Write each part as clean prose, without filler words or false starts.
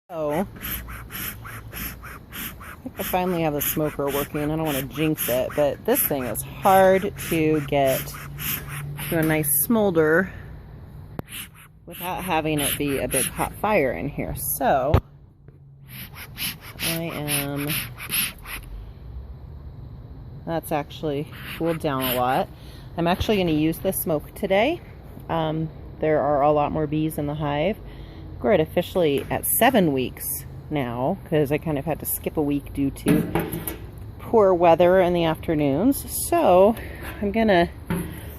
So, I think I finally have the smoker working. I don't want to jinx it, but this thing is hard to get to a nice smolder without having it be a big hot fire in here. So, that's actually cooled down a lot. I'm actually going to use this smoke today. There are a lot more bees in the hive. We're at officially at 7 weeks now because I kind of had to skip a week due to poor weather in the afternoons. So I'm gonna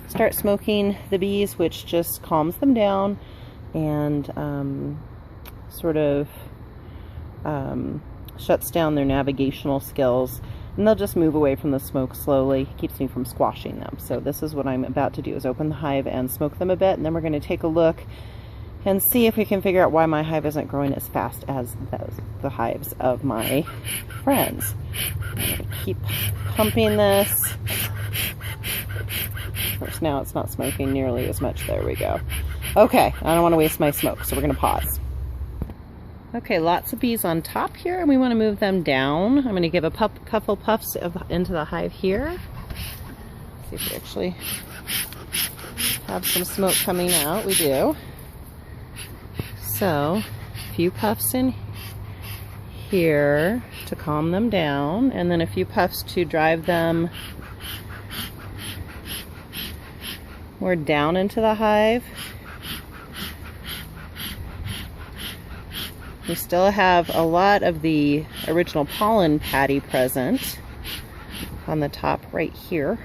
start smoking the bees, which just calms them down and shuts down their navigational skills, and they'll just move away from the smoke slowly. Keeps me from squashing them. So this is what I'm about to do, is open the hive and smoke them a bit, and then we're going to take a look and see if we can figure out why my hive isn't growing as fast as the hives of my friends. I'm going to keep pumping this. Of course, now it's not smoking nearly as much. There we go. Okay, I don't want to waste my smoke, so we're going to pause. Okay, lots of bees on top here, and we want to move them down. I'm going to give a couple puffs into the hive here. See if we actually have some smoke coming out. We do. So, a few puffs in here to calm them down, and then a few puffs to drive them more down into the hive. We still have a lot of the original pollen patty present on the top right here,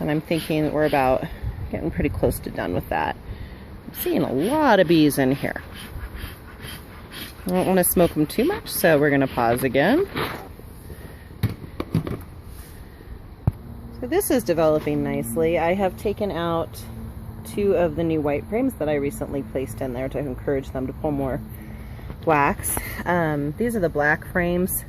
and I'm thinking that we're about getting pretty close to done with that. I'm seeing a lot of bees in here. I don't want to smoke them too much, so we're going to pause again. So this is developing nicely. I have taken out 2 of the new white frames that I recently placed in there to encourage them to pull more wax. These are the black frames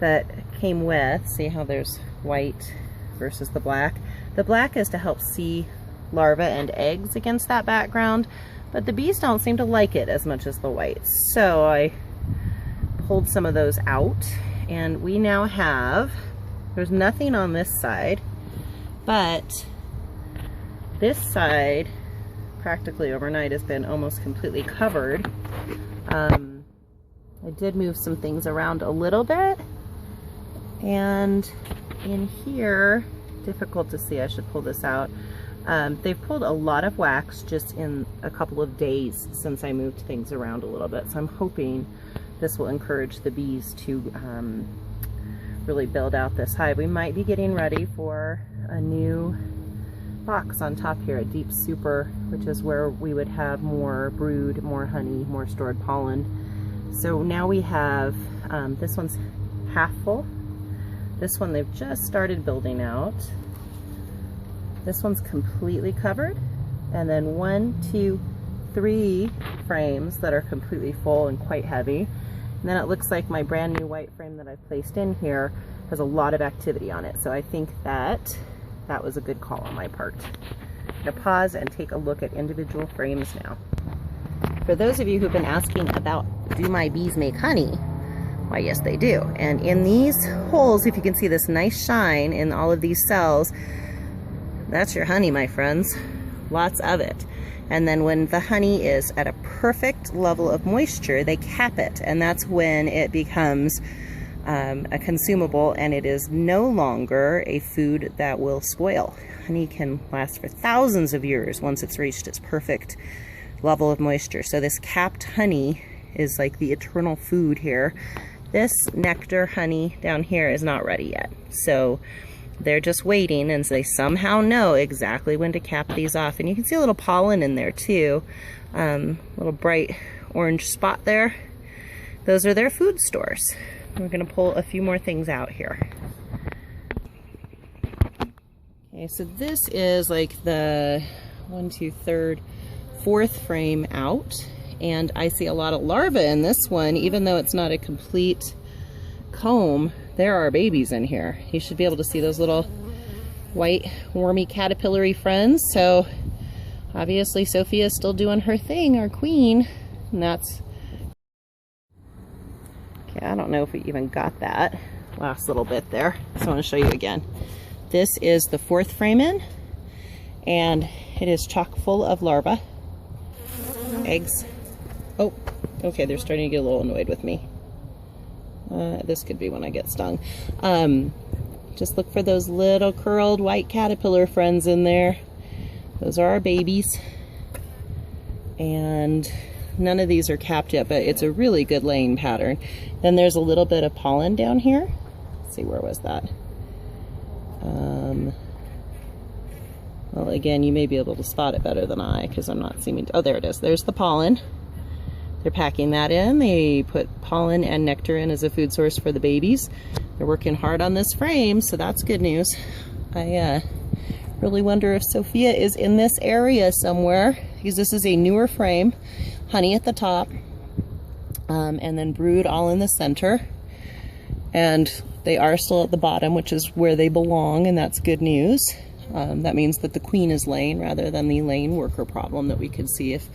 that came with. See how there's white versus the black? The black is to help see larvae and eggs against that background, but the bees don't seem to like it as much as the white. So I pulled some of those out, and we now have, there's nothing on this side, but this side practically overnight has been almost completely covered. I did move some things around a little bit, and in here, difficult to see, I should pull this out. They've pulled a lot of wax just in a couple of days since I moved things around a little bit, so I'm hoping this will encourage the bees to really build out this hive. We might be getting ready for a new box on top here, a deep super, which is where we would have more brood, more honey, more stored pollen. So now we have, this one's half full. This one they've just started building out. This one's completely covered. And then 1, 2, 3 frames that are completely full and quite heavy. And then it looks like my brand new white frame that I've placed in here has a lot of activity on it. So I think that was a good call on my part. I'm going to pause and take a look at individual frames now. For those of you who've been asking about, do my bees make honey? Why, yes, they do. And in these holes, if you can see this nice shine in all of these cells, that's your honey, my friends. Lots of it. And then when the honey is at a perfect level of moisture, they cap it. And that's when it becomes a consumable, and it is no longer a food that will spoil. Honey can last for thousands of years once it's reached its perfect level of moisture. So this capped honey is like the eternal food here. This nectar honey down here is not ready yet. So they're just waiting, and they somehow know exactly when to cap these off. And you can see a little pollen in there too. Little bright orange spot there. Those are their food stores. We're going to pull a few more things out here. Okay, so this is like the 1, 2, 3rd, 4th frame out, and I see a lot of larvae in this one. Even though it's not a complete comb, there are babies in here. You should be able to see those little white wormy caterpillary friends. So obviously Sophia's still doing her thing, our queen, and that's Okay, I don't know if we even got that last little bit there, so I want to show you again. This is the 4th frame in, and it is chock full of larvae, eggs. Oh, okay, they're starting to get a little annoyed with me. This could be when I get stung. Just look for those little curled white caterpillar friends in there. Those are our babies. And none of these are capped yet, but it's a really good laying pattern. Then there's a little bit of pollen down here. Let's see, where was that? Well, again, you may be able to spot it better than I, because I'm not seeming to. Oh, there it is. There's the pollen. They're packing that in. They put pollen and nectar in as a food source for the babies. They're working hard on this frame, so that's good news. I really wonder if Sophia is in this area somewhere, because this is a newer frame. Honey at the top, and then brood all in the center. And they are still at the bottom, which is where they belong, and that's good news. That means that the queen is laying rather than the laying worker problem that we could see if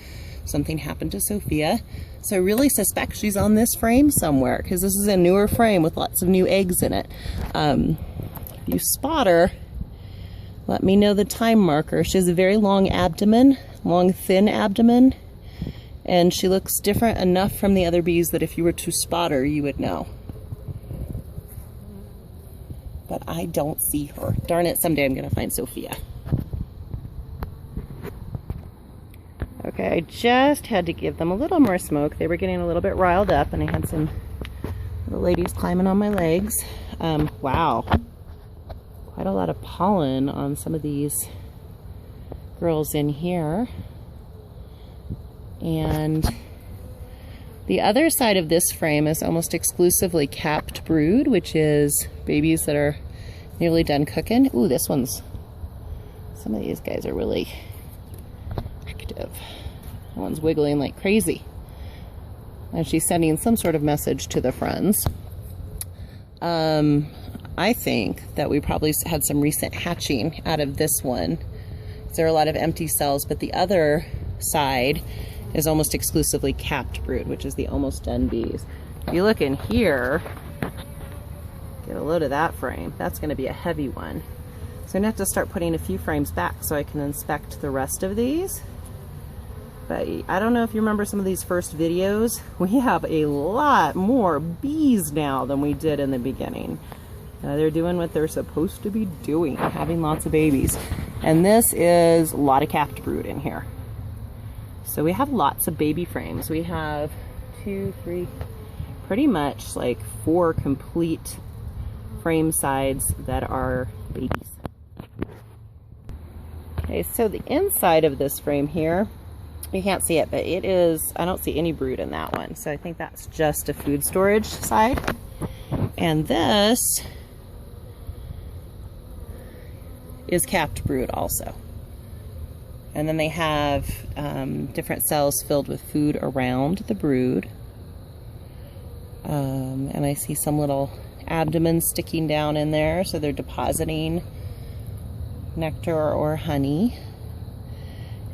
something happened to Sophia. So I really suspect she's on this frame somewhere, because this is a newer frame with lots of new eggs in it. If you spot her, let me know the time marker. She has a very long abdomen, long thin abdomen, and she looks different enough from the other bees that if you were to spot her, you would know. But I don't see her. Darn it, someday I'm gonna find Sophia. Okay, I just had to give them a little more smoke. They were getting a little bit riled up, and I had some little ladies climbing on my legs. Wow, quite a lot of pollen on some of these girls in here. And the other side of this frame is almost exclusively capped brood, which is babies that are nearly done cooking. Ooh, this one's, some of these guys are really active. That one's wiggling like crazy. And she's sending some sort of message to the friends. I think that we probably had some recent hatching out of this one. There are a lot of empty cells, but the other side is almost exclusively capped brood, which is the almost done bees. If you look in here, get a load of that frame. That's going to be a heavy one. So I'm going to have to start putting a few frames back so I can inspect the rest of these. But I don't know if you remember some of these first videos. We have a lot more bees now than we did in the beginning. They're doing what they're supposed to be doing, having lots of babies. And this is a lot of capped brood in here. So we have lots of baby frames. We have 2, 3, pretty much like 4 complete frame sides that are babies. Okay, so the inside of this frame here, you can't see it, but it is, I don't see any brood in that one. So I think that's just a food storage side. And this is capped brood also. And then they have different cells filled with food around the brood. And I see some little abdomen sticking down in there, so they're depositing nectar or honey.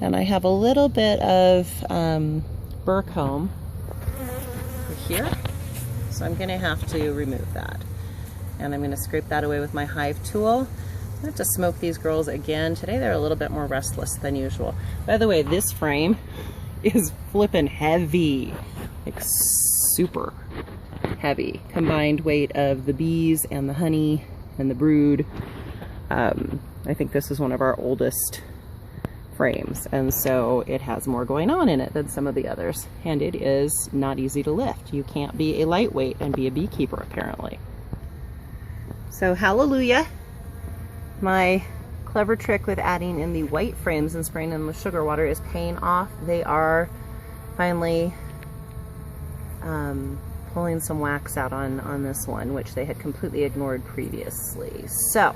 And I have a little bit of burr comb here, so I'm going to have to remove that. And I'm going to scrape that away with my Hive tool. I have to smoke these girls again. Today they're a little bit more restless than usual. By the way, this frame is flippin' heavy, like super heavy. Combined weight of the bees and the honey and the brood. I think this is one of our oldest frames, and so it has more going on in it than some of the others. And it is not easy to lift. You can't be a lightweight and be a beekeeper, apparently. So hallelujah. My clever trick with adding in the white frames and spraying them with sugar water is paying off. They are finally pulling some wax out on this one, which they had completely ignored previously. So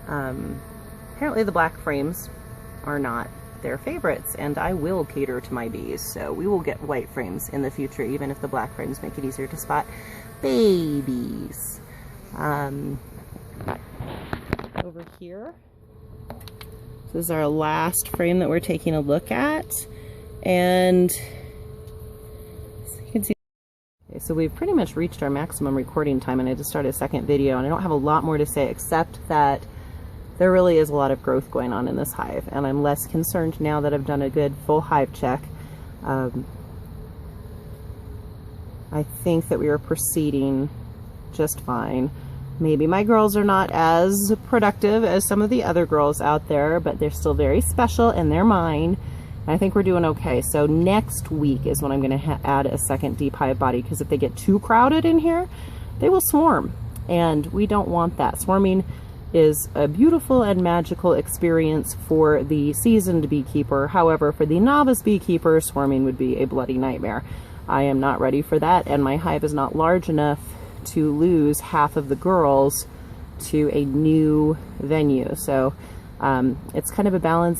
apparently the black frames are not their favorites, and I will cater to my bees. So we will get white frames in the future, even if the black frames make it easier to spot babies. Over here, this is our last frame that we're taking a look at, and you can see So we've pretty much reached our maximum recording time, and I just started a second video, and I don't have a lot more to say except that there really is a lot of growth going on in this hive, and I'm less concerned now that I've done a good full hive check. I think that we are proceeding just fine. Maybe my girls are not as productive as some of the other girls out there, but they're still very special and they're mine. I think we're doing okay. So next week is when I'm going to add a second deep hive body, because if they get too crowded in here, they will swarm, and we don't want that. Swarming is a beautiful and magical experience for the seasoned beekeeper. However, for the novice beekeeper, swarming would be a bloody nightmare. I am not ready for that, and my hive is not large enough to lose half of the girls to a new venue. So it's kind of a balance.